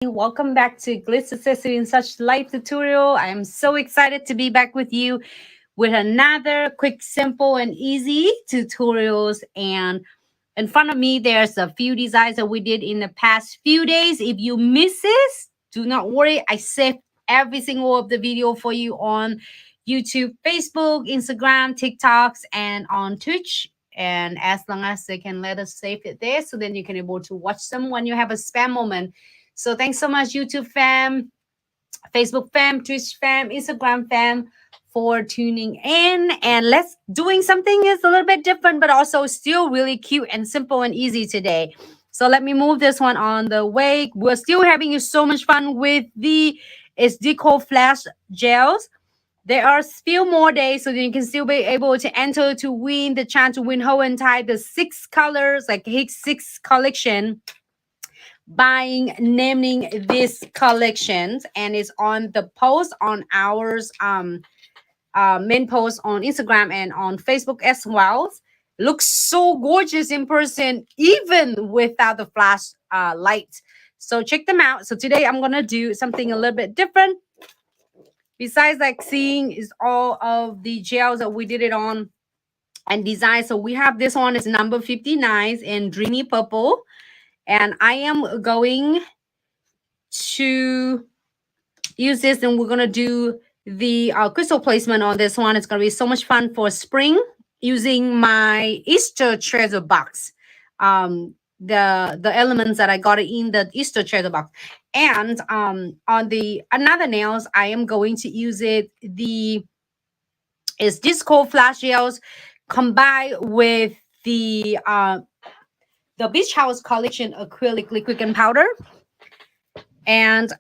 Welcome back to Glitz Accessory in Such Life tutorial. I am so excited to be back with you with another quick, simple, and easy tutorials. And in front of me, there's a few designs that we did in the past few days. If you miss this, do not worry. I saved every single of the video for you on YouTube, Facebook, Instagram, TikToks, and on Twitch. And as long as they can let us save it there, so then you can able to watch them when you have a spare moment. So thanks so much, YouTube fam, Facebook fam, Twitch fam, Instagram fam, for tuning in. And let's doing something is a little bit different, but also still really cute and simple and easy today. So let me move this one on the way. We're still having so much fun with the Deco Flash gels. There are still more days, so that you can still be able to enter to win the chance to win whole entire the 6 colors, like Hicks 6 collection, buying naming these collections, and it's on the post on ours main post on Instagram and on Facebook as well. Looks so gorgeous in person even without the flash light, so check them out. So today I'm gonna do something a little bit different. Besides like seeing is all of the gels that we did it on and design. So we have this one is number 59 in dreamy purple, and I am going to use this, and we're going to do the crystal placement on this one. It's going to be so much fun for spring using my Easter treasure box, the elements that I got in the Easter treasure box. And on the another nails, I am going to use it is disco flash gels combined with the beach house collection acrylic liquid and powder. And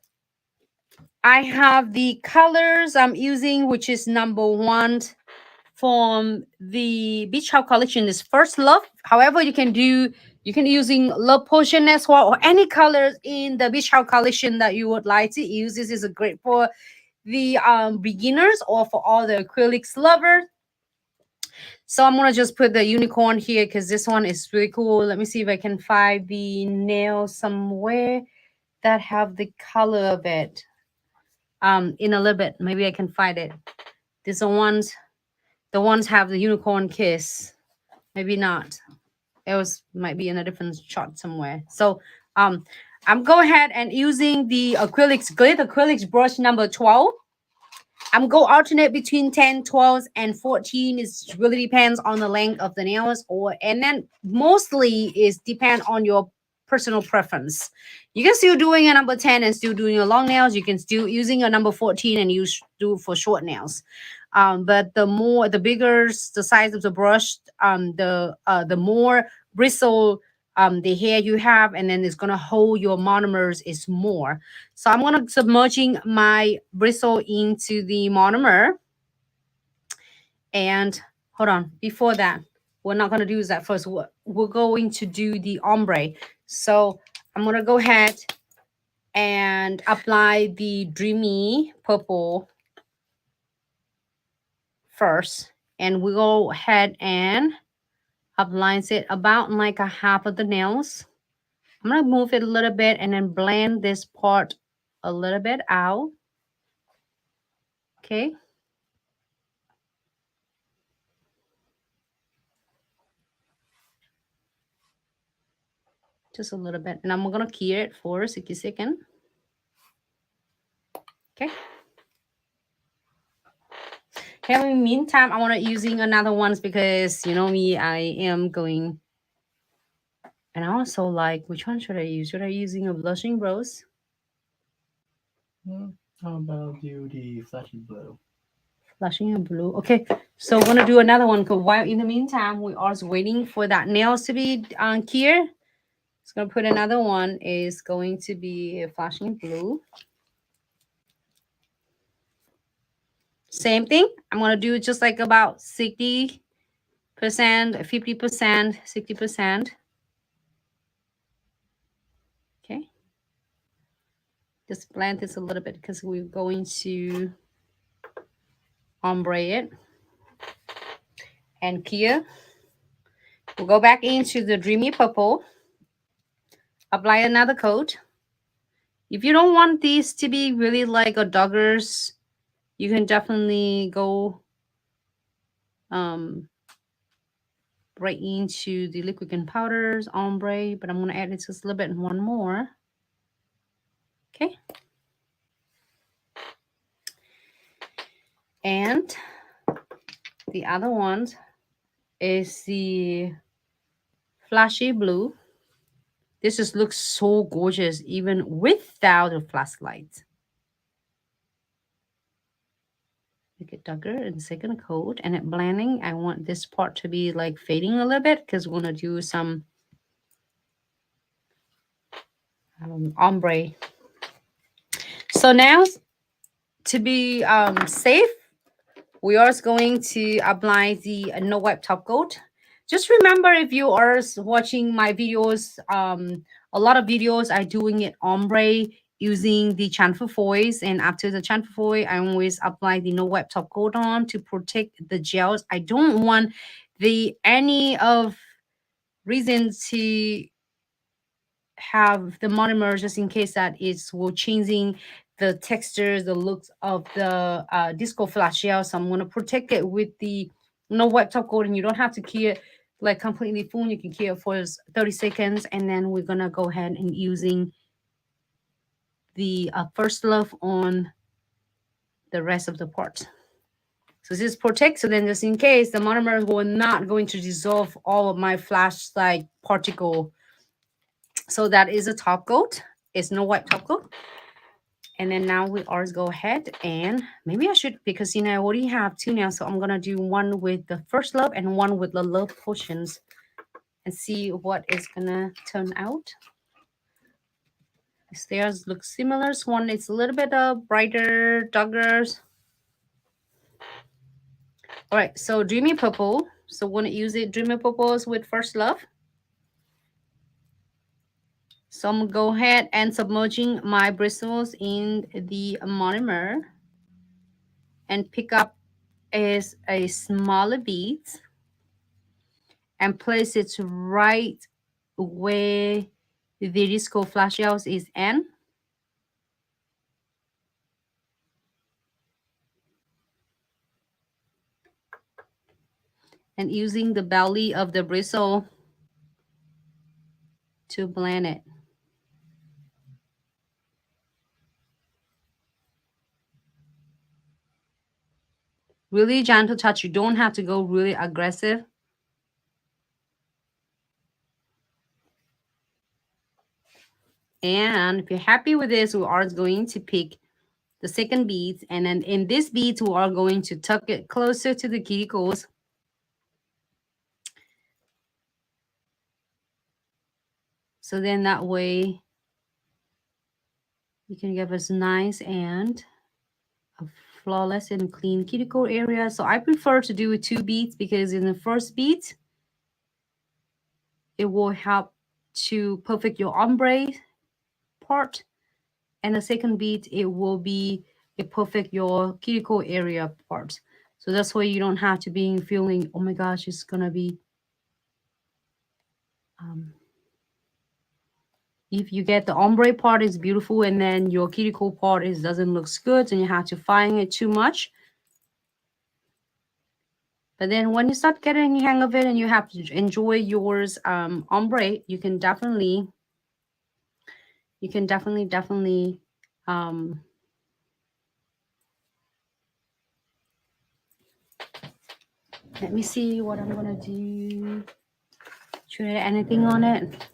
I have the colors I'm using, which is number 1 from the beach house collection is First Love. However, you can using Love Potion as well, or any colors in the beach house collection that you would like to use. This is a great for the beginners or for all the acrylics lovers. So I'm gonna just put the unicorn here because this one is really cool. Let me see if I can find the nail somewhere that have the color of it. In a little bit, maybe I can find it. These are the ones have the unicorn kiss. Maybe not. It was might be in a different shot somewhere. So I'm go ahead and using the acrylics Glitz acrylics brush number 12. I'm go alternate between 10, 12, and 14. It really depends on the length of the nails, and then mostly is depend on your personal preference. You can still doing a number 10 and still doing your long nails. You can still using a number 14 and do for short nails. But the bigger the size of the brush, the more bristle the hair you have, and then it's gonna hold your monomers is more. So I'm gonna submerging my bristle into the monomer. And hold on, before that, we're not gonna do that first. We're going to do the ombre. So I'm gonna go ahead and apply the dreamy purple first, and we go ahead and applies it about like a half of the nails. I'm going to move it a little bit and then blend this part a little bit out. Okay. Just a little bit. And I'm going to cure it for 60 seconds. Okay. Okay, in the meantime, I want to using another ones because you know me, I am going. And I also like, which one should I use? Should I using a blushing rose? How about you the flashing blue? Flashing and blue. Okay, so we're gonna do another one. Cause while in the meantime, we are waiting for that nails to be cured. It's gonna put another one. Is going to be a flashing blue. Same thing. I'm gonna do just like about 60%, 50%, 60%. Okay. Just blend this a little bit because we're going to ombre it and cure. We'll go back into the dreamy purple. Apply another coat. If you don't want these to be really like a doggers, you can definitely go right into the liquid and powders, ombre, but I'm going to add it just a little bit and one more. Okay. And the other one is the flashy blue. This just looks so gorgeous even without a flashlight. Make it darker in second coat, and at blending, I want this part to be like fading a little bit because we're going to do some ombre. So now, to be safe, we are going to apply the no wipe top coat. Just remember, if you are watching my videos, a lot of videos are doing it ombre using the chamfer foils, and after the chamfer foil, I always apply the no wipe top coat on to protect the gels. I don't want the any of reasons to have the monomer, just in case that it's will changing the textures, the looks of the disco flash gel. So I'm going to protect it with the no wipe top coat, and you don't have to key it like completely full. You can key it for 30 seconds, and then we're going to go ahead and using the first love on the rest of the part. So this protects, so then just in case the monomer will not going to dissolve all of my flashlight particle. So that is a top coat. It's no wipe top coat. And then now we always go ahead, and maybe I should, because I already have two now, so I'm gonna do one with the first love and one with the love potions and see what is gonna turn out. The stairs look similar. So one is a little bit brighter, darker. All right, so Dreamy Purple. So we're gonna use it Dreamy Purples with first love. So I'm gonna go ahead and submerging my bristles in the monomer and pick up is a smaller bead and place it right where the disco flash gels is in. And using the belly of the bristle to blend it. Really gentle touch. You don't have to go really aggressive. And if you're happy with this, we are going to pick the second beads. And then in this beads, we are going to tuck it closer to the cuticles. So then that way you can give us nice and a flawless and clean cuticle area. So I prefer to do 2 beads because in the first bead, it will help to perfect your ombre part. And the second bead, it will be a perfect your cuticle area part. So that's why you don't have to be feeling, oh my gosh, it's gonna be if you get the ombre part is beautiful and then your cuticle part is doesn't look good and you have to find it too much. But then when you start getting the hang of it and you have to enjoy yours ombre, you can definitely let me see what I'm gonna do. Should I add anything on it?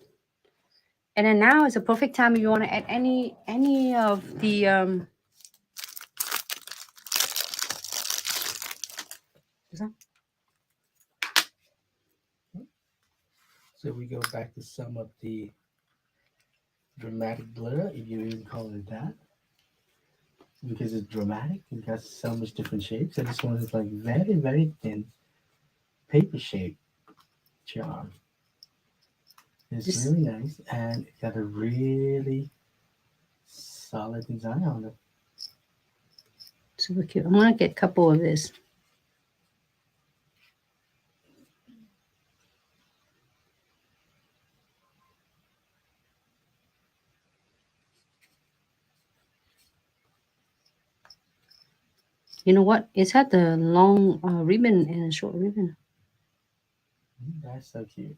And then now is a perfect time if you want to add any of the So we go back to some of the dramatic glitter, if you even call it that. Because it's dramatic, it got so much different shapes. And this one is like very, very thin paper shape charm. It's really nice, and it got a really solid design on it. Super cute. I'm gonna get a couple of this. You know what? It's had the long ribbon and a short ribbon. That's so cute.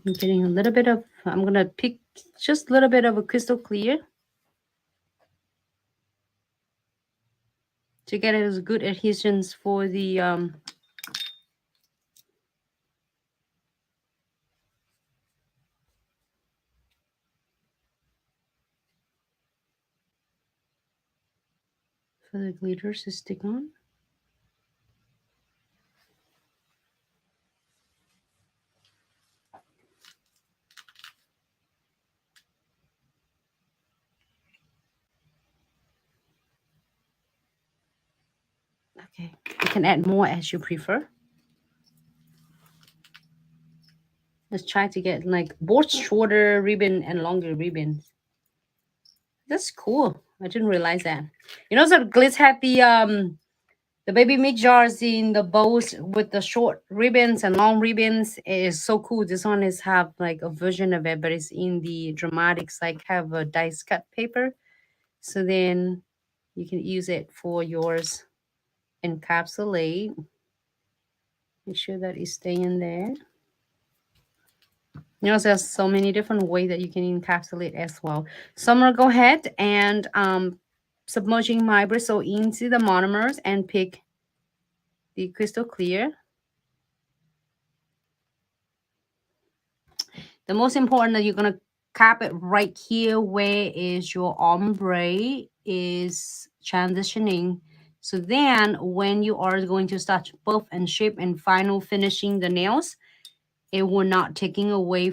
I'm getting a little bit of, I'm going to pick just a little bit of a crystal clear to get it as good adhesions for the glitters to stick on. Okay, you can add more as you prefer. Let's try to get like both shorter ribbon and longer ribbons. That's cool. I didn't realize that. You know, so Glitz had the baby mix jars in the bows with the short ribbons and long ribbons. It is so cool. This one is have like a version of it, but it's in the dramatics, like have a dice cut paper. So then you can use it for yours. Encapsulate. Make sure that it's staying there. You know, there's so many different ways that you can encapsulate as well. So I'm gonna go ahead and submerging my bristle into the monomers and pick the crystal clear. The most important that you're gonna cap it right here where is your ombre is transitioning. So then when you are going to start buff and shape and final finishing the nails, it will not taking away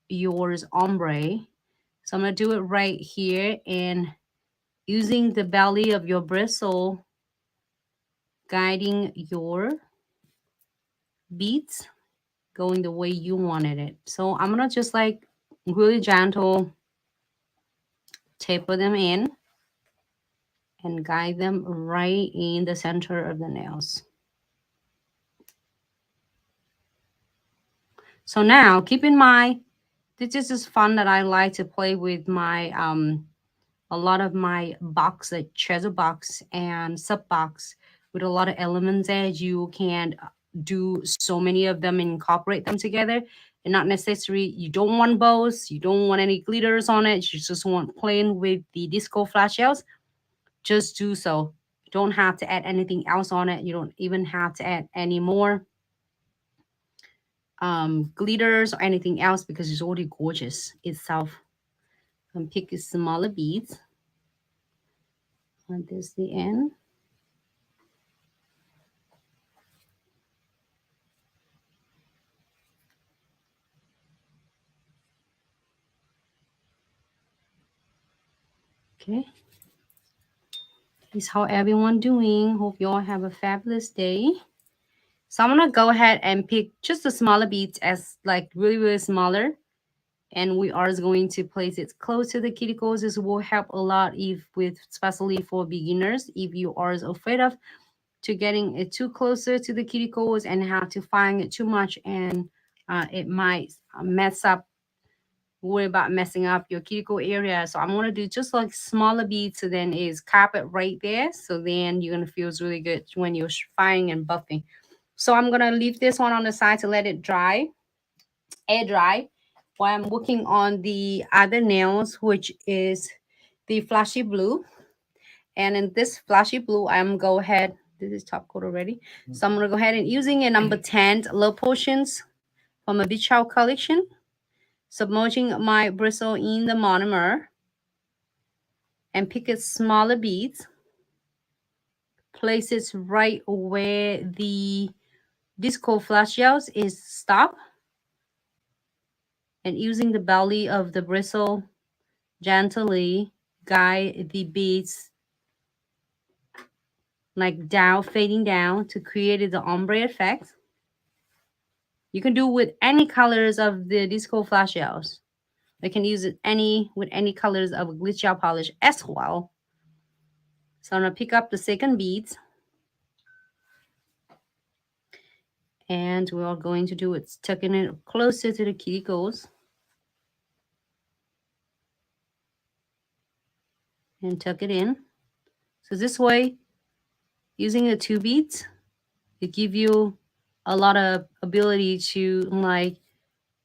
yours ombre. So I'm gonna do it right here and using the belly of your bristle, guiding your beads going the way you wanted it. So I'm gonna just like really gentle taper them in and guide them right in the center of the nails. So now keep in mind, this is fun that I like to play with my a lot of my box, like treasure box and sub box with a lot of elements there. You can do so many of them and incorporate them together. And not necessary, you don't want bows, you don't want any glitters on it, you just want plain with the disco flash shells. Just do so. You don't have to add anything else on it. You don't even have to add any more glitters or anything else because it's already gorgeous itself. And pick smaller beads. And this the end. Okay. Is how everyone doing. Hope you all have a fabulous day. So I'm gonna go ahead and pick just the smaller beads as like really, really smaller. And we are going to place it close to the cuticles. This will help a lot if with especially for beginners, if you are afraid of to getting it too closer to the cuticles and have to find it too much and it might mess up, worry about messing up your cuticle area. So I'm going to do just like smaller beads. So then is cap it right there. So then you're going to feel really good when you're firing and buffing. So I'm going to leave this one on the side to let it dry, air dry, while I'm working on the other nails, which is the flashy blue. And in this flashy blue, I'm go ahead. This is top coat already. So I'm going to go ahead and using a number 10 Love Potions from a Beach House collection. Submerging my bristle in the monomer and pick a smaller beads. Place it right where the disco flash shells is stop. And using the belly of the bristle, gently guide the beads like down, fading down to create the ombre effect. You can do with any colors of the disco flash shells. I can use it with any colors of glitch gel polish as well. So I'm gonna pick up the second beads. And we are going to do it, tucking it closer to the cuticles. And tuck it in. So this way, using the 2 beads, it give you a lot of ability to like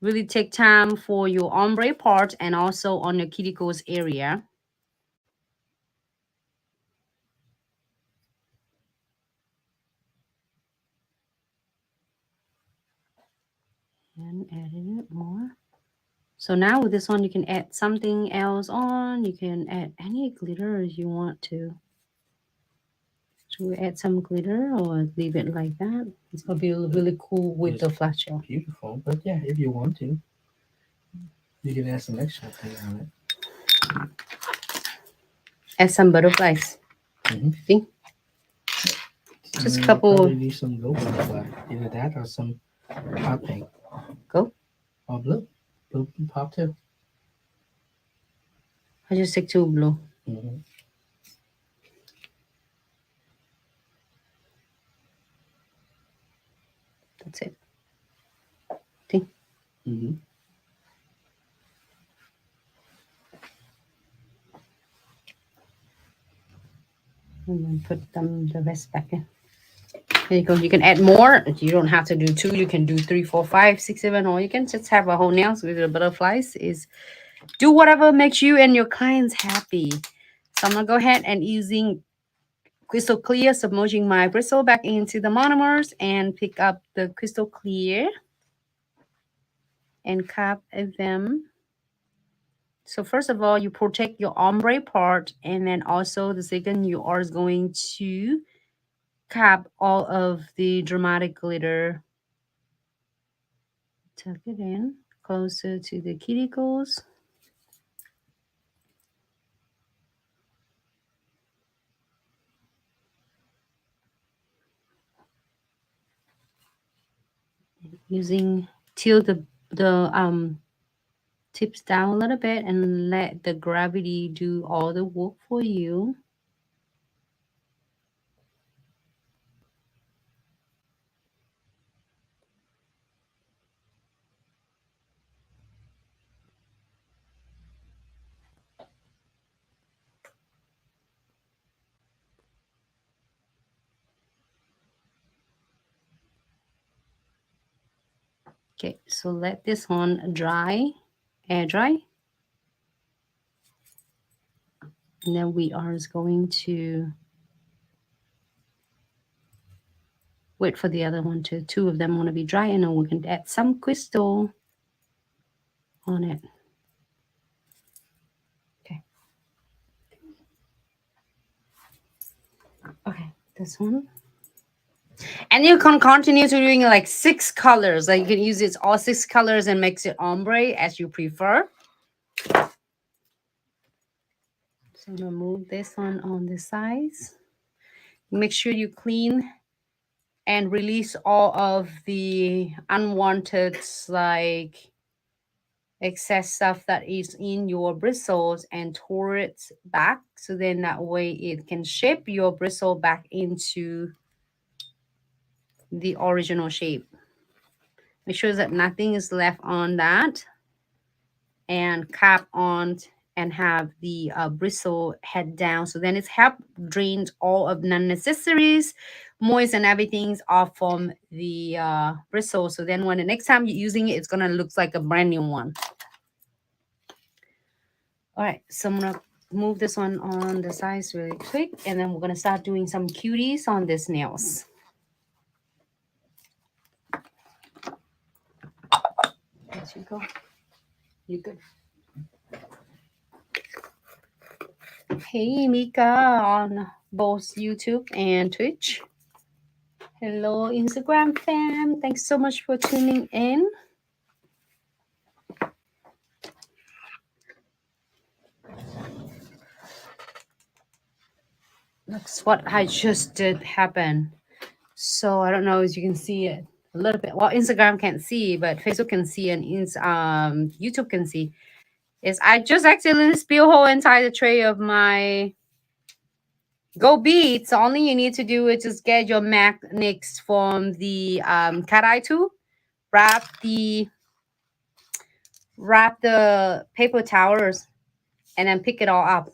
really take time for your ombre part and also on your cuticles area. And adding it more. So now with this one, you can add something else on. You can add any glitter you want to. Should we add some glitter or leave it like that? It's gonna be really cool with the flat shell. Beautiful, but yeah, if you want to, you can add some extra thing on it. Add some butterflies. See? Just a couple. Probably need some gold butterfly, either that or some hot pink. Go. Or blue. Blue pop too. I just stick to blue. That's it. See? And then put the rest back in. There you go. You can add more. You don't have to do 2. You can do 3, 4, 5, 6, 7, or you can just have a whole nails with the butterflies. Is do whatever makes you and your clients happy. So I'm gonna go ahead and using crystal clear, submerging my bristle back into the monomers and pick up the crystal clear and cap them. So first of all, you protect your ombre part, and then also the second you are going to cap all of the dramatic glitter. Tuck it in closer to the cuticles. Using tilt the tips down a little bit and let the gravity do all the work for you. Okay, so let this one dry, air dry. And then we are going to wait for the other one to, 2 of them want to be dry, and then we can add some crystal on it. Okay. Okay, this one. And you can continue to doing like 6 colors. Like you can use it all 6 colors and mix it ombre as you prefer. So I'm gonna move this one on the sides. Make sure you clean and release all of the unwanted like excess stuff that is in your bristles and tore it back, so then that way it can shape your bristle back into the original shape. Make sure that nothing is left on that, and cap on and have the bristle head down, so then it's help drained all of non-necessaries, moist and everything's off from the bristle, so then when the next time you're using it, it's gonna look like a brand new one. All right, so I'm gonna move this one on the sides really quick, and then we're gonna start doing some cuties on these nails. There you go. You good? Hey, Mika on both YouTube and Twitch. Hello, Instagram fam. Thanks so much for tuning in. That's what I just did happen. So I don't know if you can see it a little bit. Well, Instagram can't see, but Facebook can see, and YouTube can see. Is I just accidentally spilled whole entire tray of my gold beads. So only you need to do is just get your magnets from the cat eye tool, wrap the paper towels, and then pick it all up.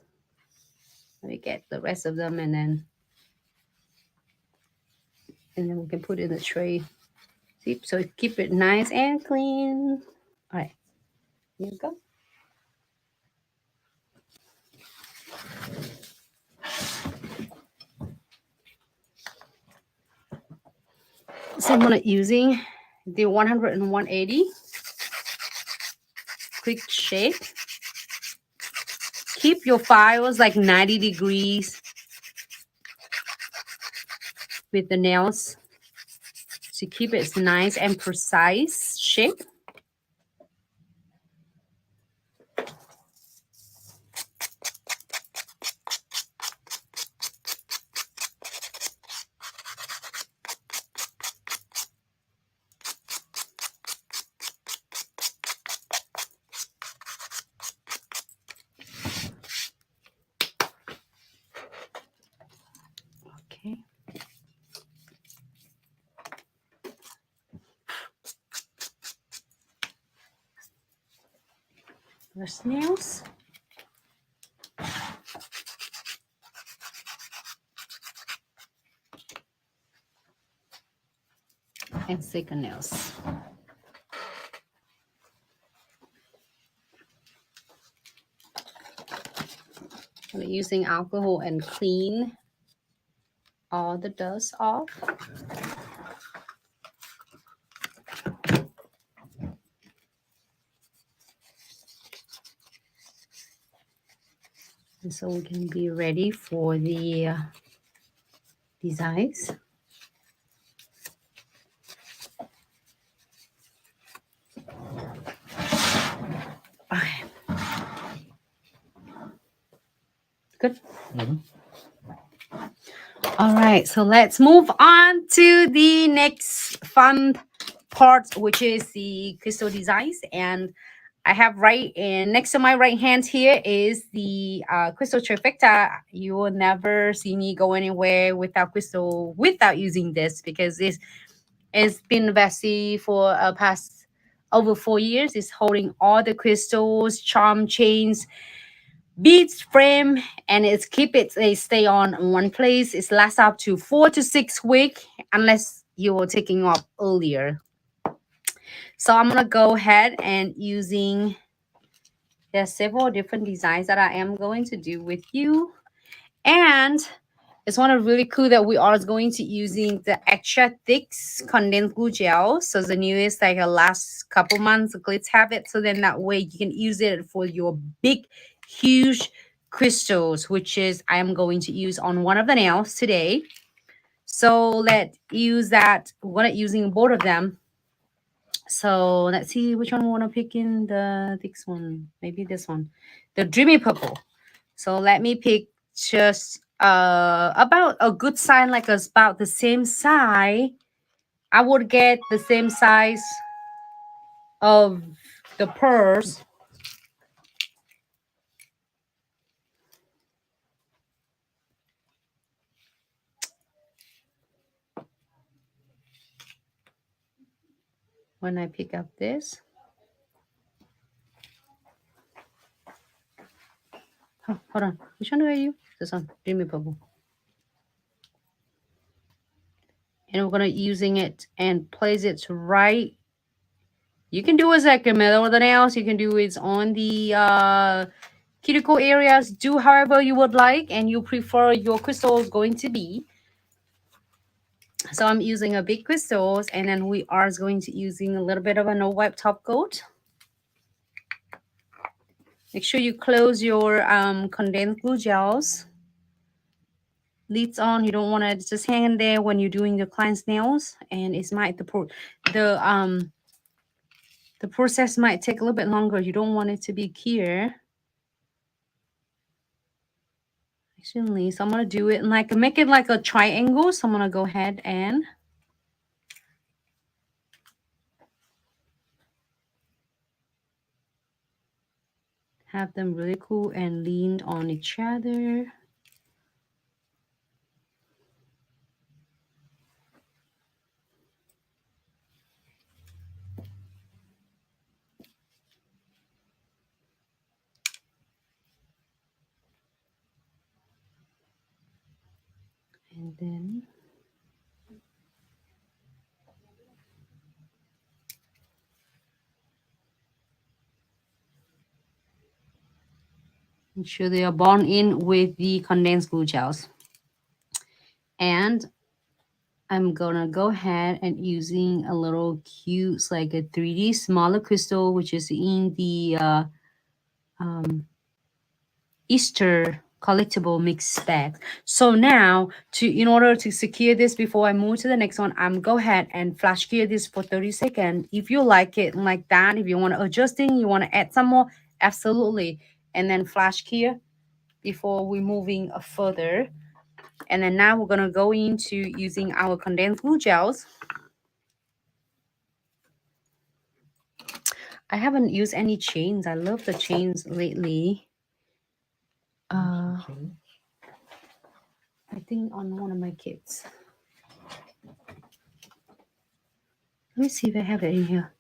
Let me get the rest of them, and then we can put it in the tray. See, so keep it nice and clean. All right, here you go. So I'm gonna using the 100 and 180 quick shape. Keep your files like 90 degrees with the nails to keep it nice and precise shape. Okay. The snails. And second nails. I'm using alcohol and clean all the dust off. And so we can be ready for the designs. Okay. Good. Mm-hmm. All right, so let's move on to the next fun part, which is the crystal designs. And I have right in next to my right hand here is the crystal trifecta. You will never see me go anywhere without crystal, without using this, because it's been Vessi for past over 4 years. It's holding all the crystals, charm chains, beads, frame, and they stay on in one place. It lasts up to 4 to 6 weeks unless you're taking off earlier. So I'm gonna go ahead and using, there's several different designs that I am going to do with you. And it's one of really cool that we are going to using the extra thick condensed glue gel. So the newest, like the last couple months, the Glitz have it. So then that way you can use it for your big, huge crystals, which is I am going to use on one of the nails today. So let's use that. We're gonna using both of them. So let's see which one we want to pick in the thick one. Maybe this one, the dreamy purple. So let me pick just about a good size, like about the same size. I would get the same size of the purse. When I pick up this. Oh, hold on. Which one do I use? This one, dreamy purple. And we're gonna using it and place it right. You can do it like in the middle of the nails. You can do it on the cuticle areas. Do however you would like and you prefer your crystals going to be. So I'm using a big crystals, and then we are going to using a little bit of a no wipe top coat. Make sure you close your condensed glue gels. Lids on. You don't want to just hang there when you're doing the client's nails, and it might the process might take a little bit longer. You don't want it to be here. Actually, so I'm gonna do it and like make it like a triangle. So I'm gonna go ahead and have them really cool and leaned on each other. then make sure they are bound in with the condensed glue gels. And I'm gonna go ahead and using a little cute, like a 3D smaller crystal, which is in the Easter collectible mix bag. So now, in order to secure this before I move to the next one, I'm go ahead and flash gear this for 30 seconds. If you like it like that, if you want to adjusting, you want to add some more, absolutely. And then flash gear before we moving further. And then now we're gonna go into using our condensed glue gels. I haven't used any chains. I love the chains lately. I think on one of my kids. Let me see if I have it in here.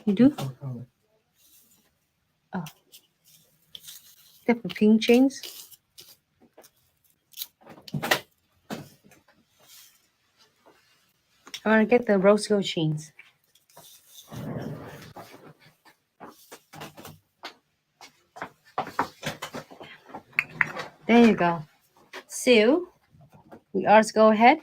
You do? Oh. They have pink chains. I want to get the rose gold chains. There you go. So we also go ahead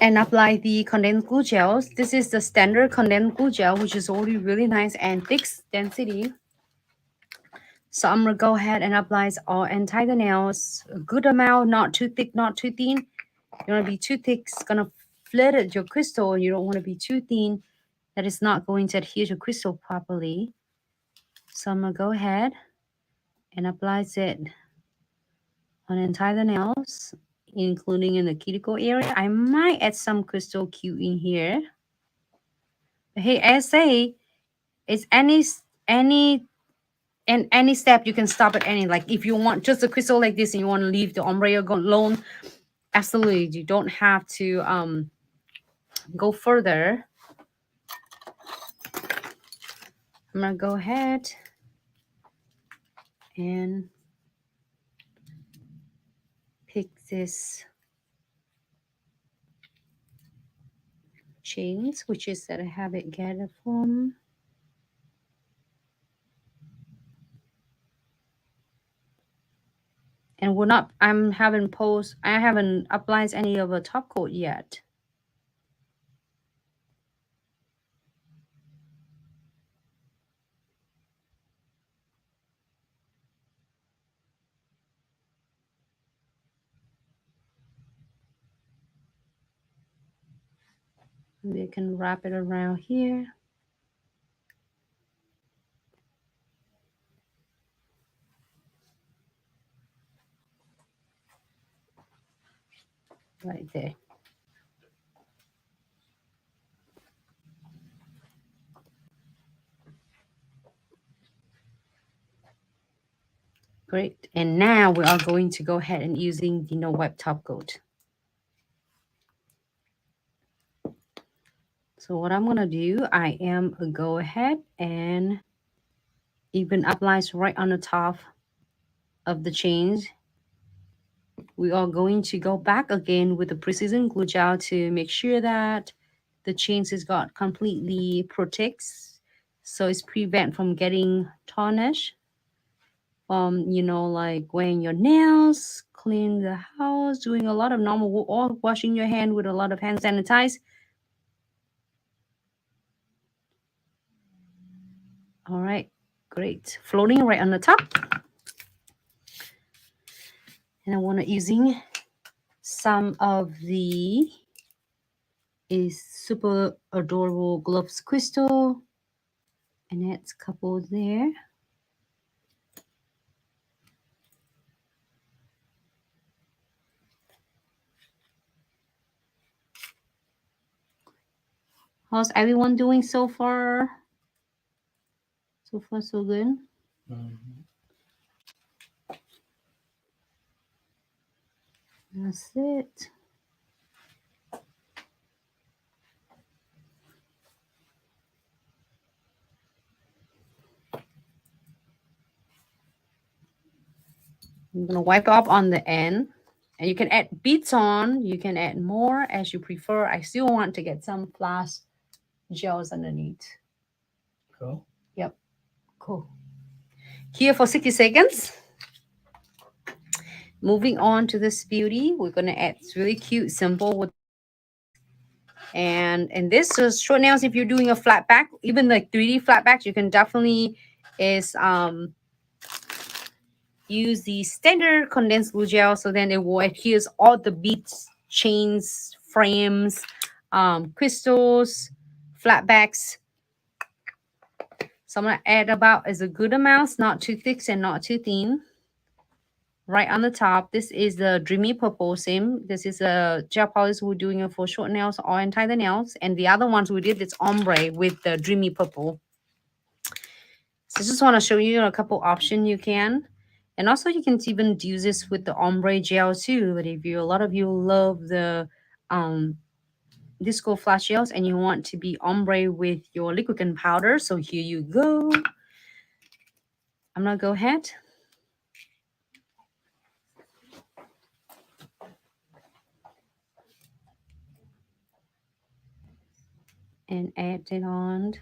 and apply the condensed glue gels. This is the standard condensed glue gel, which is already really nice and thick density. So I'm gonna go ahead and apply all entire the nails, a good amount, not too thick, not too thin. You don't want to be too thick, it's gonna flit your crystal. You don't want to be too thin, that is not going to adhere to crystal properly. So I'm gonna go ahead and apply it on entire the nails, including in the cuticle area. I might add some crystal Q in here. But hey, I say, it's any step you can stop at any. Like if you want just a crystal like this and you want to leave the ombre alone, absolutely, you don't have to go further. I'm gonna go ahead and pick this chains, which is that I have it gathered from. And we're not, I haven't applied any of the top coat yet. We can wrap it around here. Right there. Great. And now we are going to go ahead and using the no wipe top coat. So what I'm gonna do, I am go ahead and even applies right on the top of the chains. We are going to go back again with the precision glue gel to make sure that the chains is got completely protects, so it's prevent from getting tarnished. Like wearing your nails, clean the house, doing a lot of normal, or washing your hand with a lot of hand sanitize. All right, great. Floating right on the top. And I want to using some of the is super adorable gloves crystal, and it's coupled there. How's everyone doing so far? So far, so good. That's it. I'm gonna wipe off on the end. And you can add beads on, you can add more as you prefer. I still want to get some flash gels underneath. Cool. Yep, cool. Here for 60 seconds. Moving on to this beauty, we're gonna add it's really cute, simple with and this is short nails. If you're doing a flat back, even like 3D flat backs, you can definitely is use the standard condensed glue gel, so then it will adhere all the beads, chains, frames, crystals, flat backs. So I'm gonna add about as a good amount, not too thick and not too thin. Right on the top, this is the Dreamy Purple Sim. This is a gel polish we're doing it for short nails or entire nails. And the other ones we did this Ombre with the Dreamy Purple. So I just want to show you a couple options you can. And also you can even use this with the Ombre gel too. But if you, a lot of you love the disco flash gels and you want to be Ombre with your liquid and powder, so here you go. I'm gonna go ahead. And add it on.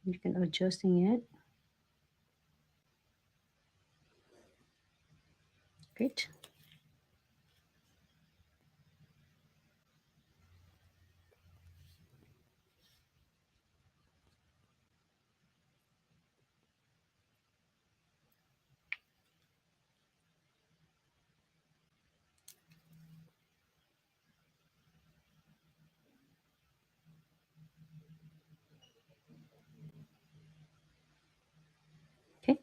You can adjusting it. Great. Okay.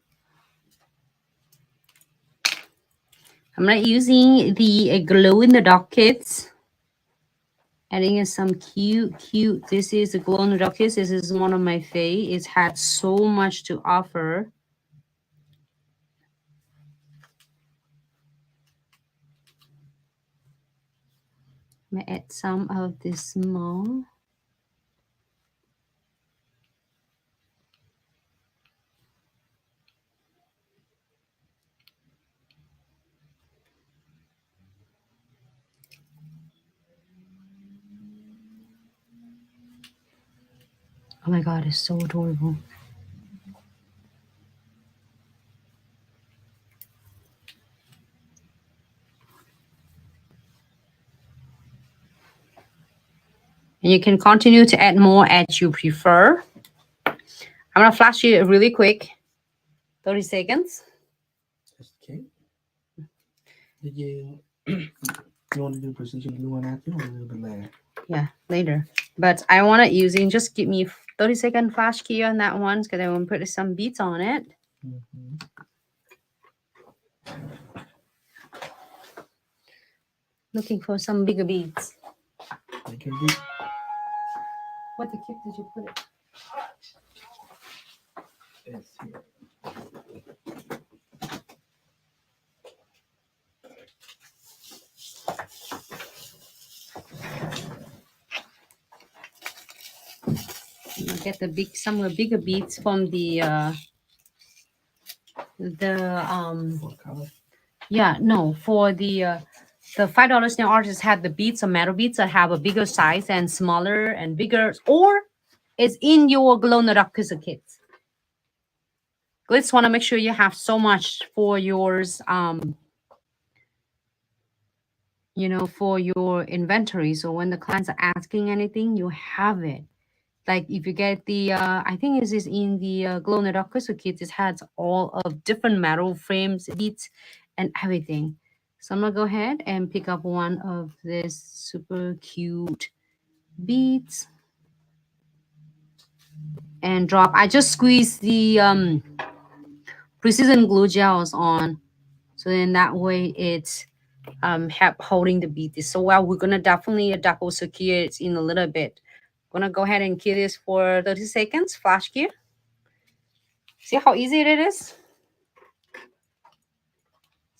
I'm not using the glow in the dark kits. Adding in some cute. This is the glow in the dark kits. This is one of my fave. It's had so much to offer. I'm gonna add some of this small. Oh my god, it's so adorable. And you can continue to add more as you prefer. I'm gonna flash you really quick. 30 seconds. Okay. Did you you want to do precision glue on after or a little bit later? Yeah, later. But I want to using just give me 30-second flash key on that one because I want to put some beads on it. Mm-hmm. Looking for some bigger beads. Bigger bead. What the kit did you put it? It's here. Get the some of the bigger beads from the What color? yeah, no, for the $5 nail artist had the beads, some metal beads that have a bigger size and smaller and bigger, or it's in your glow in the dark kits. Glitz want to make sure you have so much for yours, you know, for your inventory. So when the clients are asking anything, you have it. Like if you get the, I think this is in the glow in the dark crystal kits, it has all of different metal frames, beads, and everything. So I'm gonna go ahead and pick up one of this super cute beads and drop. I just squeezed the precision glue gels on, so then that way it's help holding the beads so well. We're gonna definitely double secure it in a little bit. Gonna go ahead and key this for 30 seconds, flash key. See how easy it is?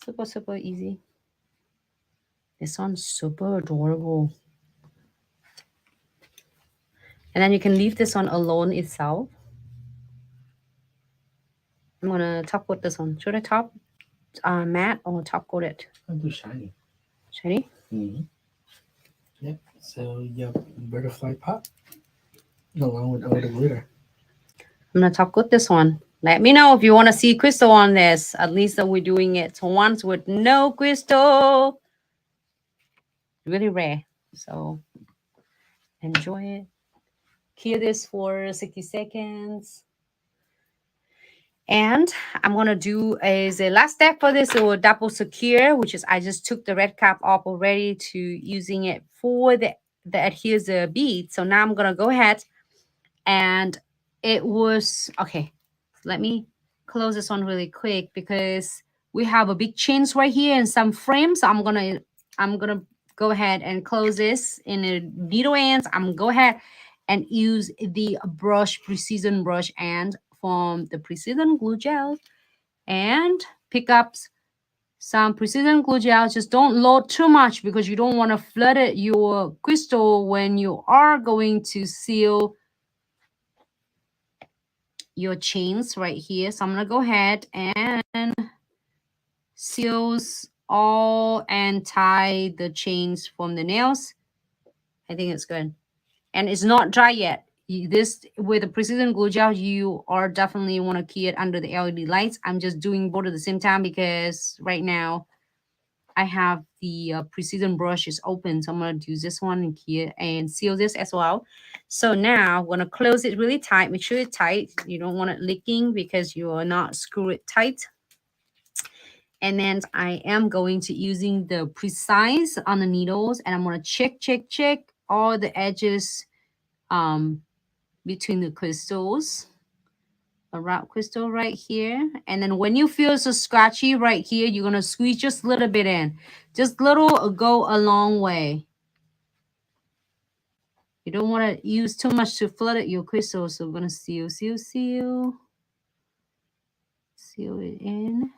Super easy. This one's super adorable. And then you can leave this one alone itself. I'm gonna top coat this one. Should I top matte or top coat it? I'll do shiny. Shiny? Mm-hmm. Yep. So you have butterfly pop along with all the glitter. I'm gonna top coat this one. Let me know if you want to see crystal on this. At least that we're doing it once with no crystal. Really rare. So enjoy it. Cure this for 60 seconds. And I'm gonna do as a last step for this or double secure, which is I just took the red cap off already to using it for the adhesive bead. So now I'm gonna go ahead and it was okay. Let me close this one really quick because we have a big chains right here and some frames. So I'm gonna go ahead and close this in a needle ends. I'm gonna go ahead and use the brush, precision brush, and from the precision glue gel and pick up some precision glue gel. Just don't load too much because you don't want to flood it your crystal when you are going to seal your chains right here. So I'm gonna go ahead and seals all and tie the chains from the nails. I think it's good. And it's not dry yet. This with the precision glue gel, you are definitely want to key it under the LED lights. I'm just doing both at the same time because right now I have the precision brushes open. So I'm going to use this one and key it and seal this as well. So now I'm going to close it really tight. Make sure it's tight. You don't want it leaking because you are not screw it tight. And then I am going to using the precise on the needles and I'm going to check all the edges between the crystals, around crystal right here. And then when you feel so scratchy right here, you're going to squeeze just a little bit in. Just little go a long way. You don't want to use too much to flood your crystal. So we're going to seal it in.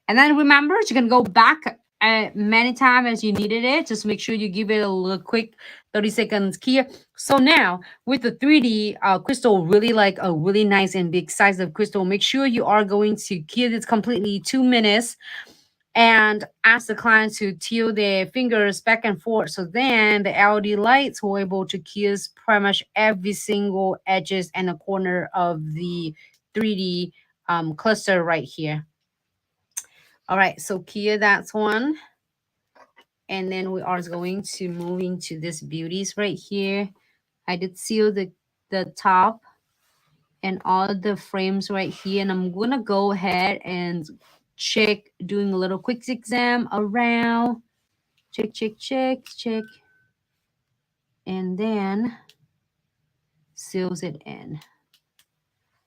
And then remember, you can go back many times as you needed it. Just make sure you give it a little quick 30 seconds here. So now with the 3D crystal, really like a really nice and big size of crystal, make sure you are going to key this completely 2 minutes and ask the client to tilt their fingers back and forth. So then the LED lights will able to kiss pretty much every single edges and the corner of the 3D cluster right here. All right, so Kia, that's one. And then we are going to move into this beauties right here. I did seal the top and all the frames right here. And I'm going to go ahead and check, doing a little quick exam around. Check. And then seals it in.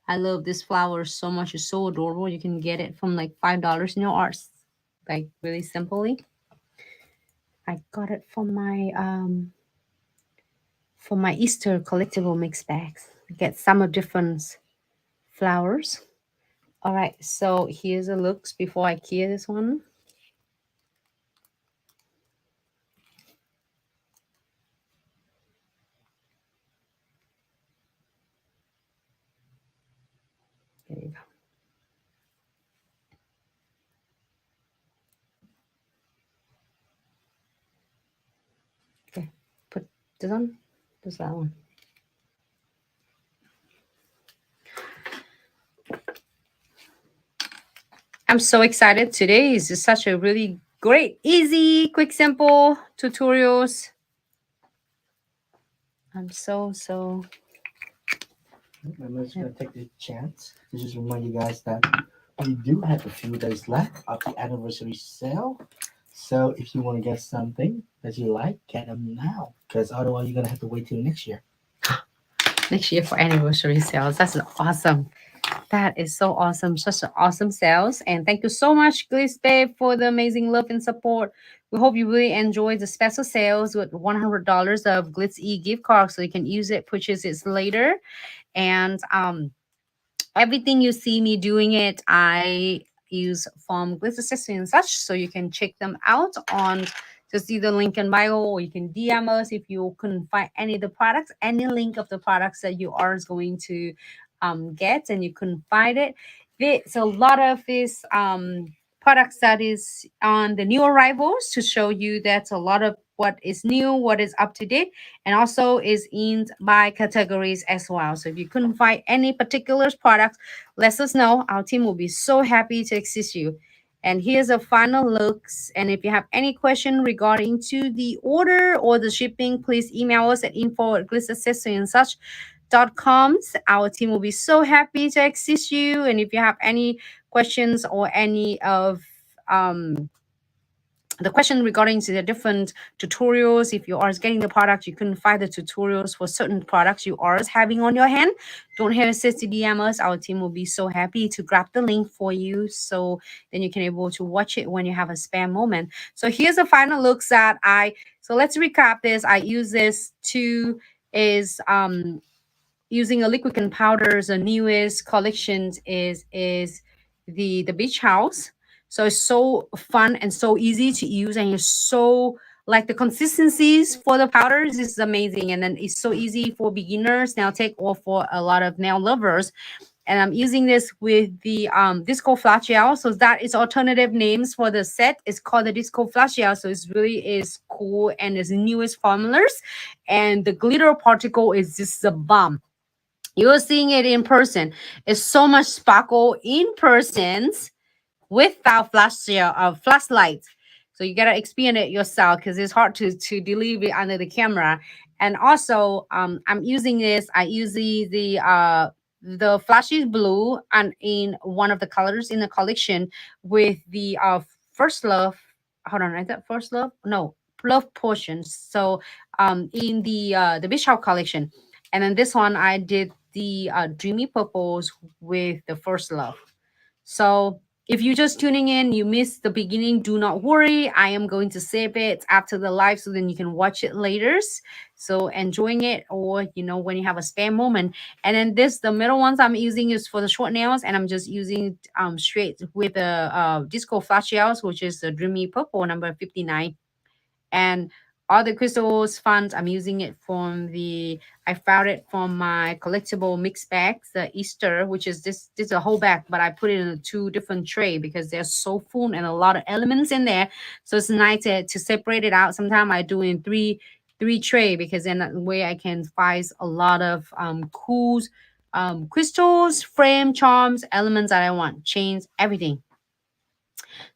I love this flower so much. It's so adorable. You can get it from like $5 in your arts, like really simply. I got it from my Easter collectible mix bags. I get some of different flowers. All right, so here's the looks before I key this one. There you go. Okay, put this on. Just that one. I'm so excited. Today is just such a really great, easy, quick, simple tutorials. I'm so. I'm just going to take the chance to just remind you guys that we do have a few days left of the anniversary sale. So if you want to get something that you like, get them now. Because otherwise, you're going to have to wait till next year. Next year for anniversary sales. That's awesome. That is so awesome. Such an awesome sales. And thank you so much, Glitz Babe, for the amazing love and support. We hope you really enjoyed the special sales with $100 of Glitz E gift card so you can use it, purchase it later. And everything you see me doing it, I use from Glitz Accessories and such. So you can check them out on just either link in bio, or you can DM us if you couldn't find any of the products, any link of the products that you are going to get and you couldn't find it. There's a lot of this products that is on the new arrivals to show you that a lot of what is new, what is up to date, and also is in by categories as well. So if you couldn't find any particular products, let us know. Our team will be so happy to assist you. And here's a final looks. And if you have any question regarding to the order or the shipping, please email us at info@glitzaccessories and such.com. Our team will be so happy to assist you. And if you have any questions or any of the question regarding to the different tutorials, if you are getting the product, you couldn't find the tutorials for certain products you are having on your hand, don't hesitate to DM us. Our team will be so happy to grab the link for you, so then you can able to watch it when you have a spare moment. So here's the final looks that so let's recap this. I use this to is using a liquid and powders. The newest collections is the beach house. So it's so fun and so easy to use, and you're so like the consistencies for the powders is amazing, and then it's so easy for beginners, nail tech, or for a lot of nail lovers. And I'm using this with the disco flash gel. So that is alternative names for the set. It's called the disco flash gel. So it's really is cool and it's newest formulas. And the glitter particle is just the bomb. You're seeing it in person. It's so much sparkle in persons without flashlights. So you gotta experience it yourself because it's hard to deliver it under the camera. And also, I'm using this. I use the flashy blue and in one of the colors in the collection with the first love. Hold on, is that first love? No, love potions. So in the Bishop collection, and then this one I did the dreamy purples with the first love. So if you're just tuning in, you missed the beginning, do not worry. I am going to save it after the live so then you can watch it later. So enjoying it, or when you have a spare moment. And then the middle ones I'm using is for the short nails, and I'm just using straight with the disco flash gels, which is the dreamy purple number 59. And all the crystals funds, I'm using it I found it from my collectible mix bags, the Easter, which is this is a whole bag, but I put it in a 2 different tray because they're so full and a lot of elements in there. So it's nice to separate it out. Sometimes I do in three tray, because then that way I can find a lot of cool crystals, frame, charms, elements that I want, chains, everything.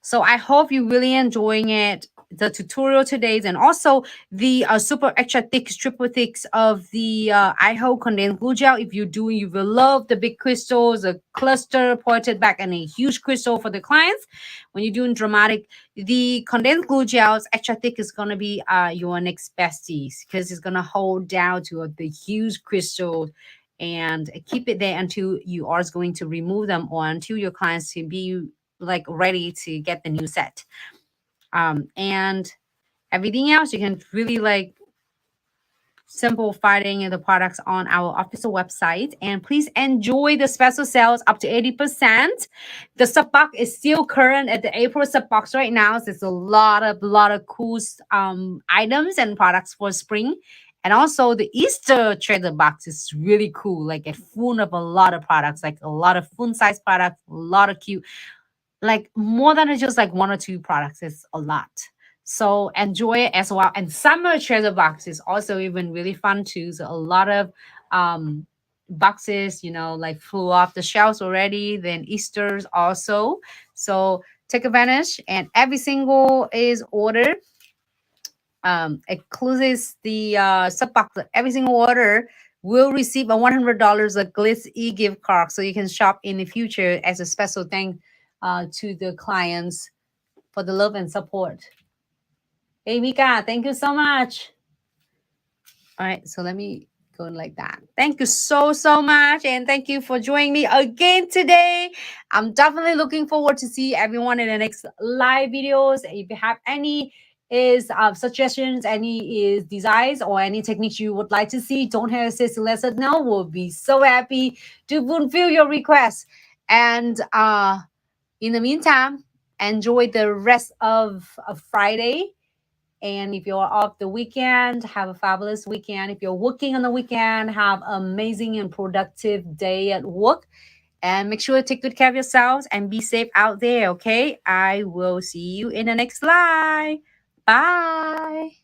So I hope you're really enjoying it, the tutorial today, and also the super extra thick, triple thicks of the IHO condensed glue gel. If you will love the big crystals, a cluster pointed back, and a huge crystal for the clients. When you're doing dramatic, the condensed glue gels extra thick is going to be your next besties, because it's going to hold down to the huge crystal and keep it there until you are going to remove them, or until your clients to be like ready to get the new set. And everything else you can really like simplifying the products on our official website. And please enjoy the special sales up to 80%. The sub box is still current at the April sub box right now. So there's a lot of cool items and products for spring. And also the Easter trader box is really cool. Like it's full of a lot of products, like a lot of fun size products, a lot of cute, like more than just like 1 or 2 products. It's a lot. So enjoy it as well. And summer treasure box is also even really fun too. So a lot of boxes, like flew off the shelves already. Then Easter's also. So take advantage, and every single is ordered. Includes the sub box. Every single order will receive a $100 a Glitz e-gift card, so you can shop in the future as a special thank to the clients for the love and support. Hey, Mika, thank you so much. All right, so let me go like that. Thank you so much, and thank you for joining me again today. I'm definitely looking forward to see everyone in the next live videos. If you have any suggestions, any desires, or any techniques you would like to see, don't hesitate to let us know. We'll be so happy to fulfill your requests. And In the meantime, enjoy the rest of Friday. And if you're off the weekend, have a fabulous weekend. If you're working on the weekend, have amazing and productive day at work. And make sure to take good care of yourselves and be safe out there, okay? I will see you in the next live. Bye.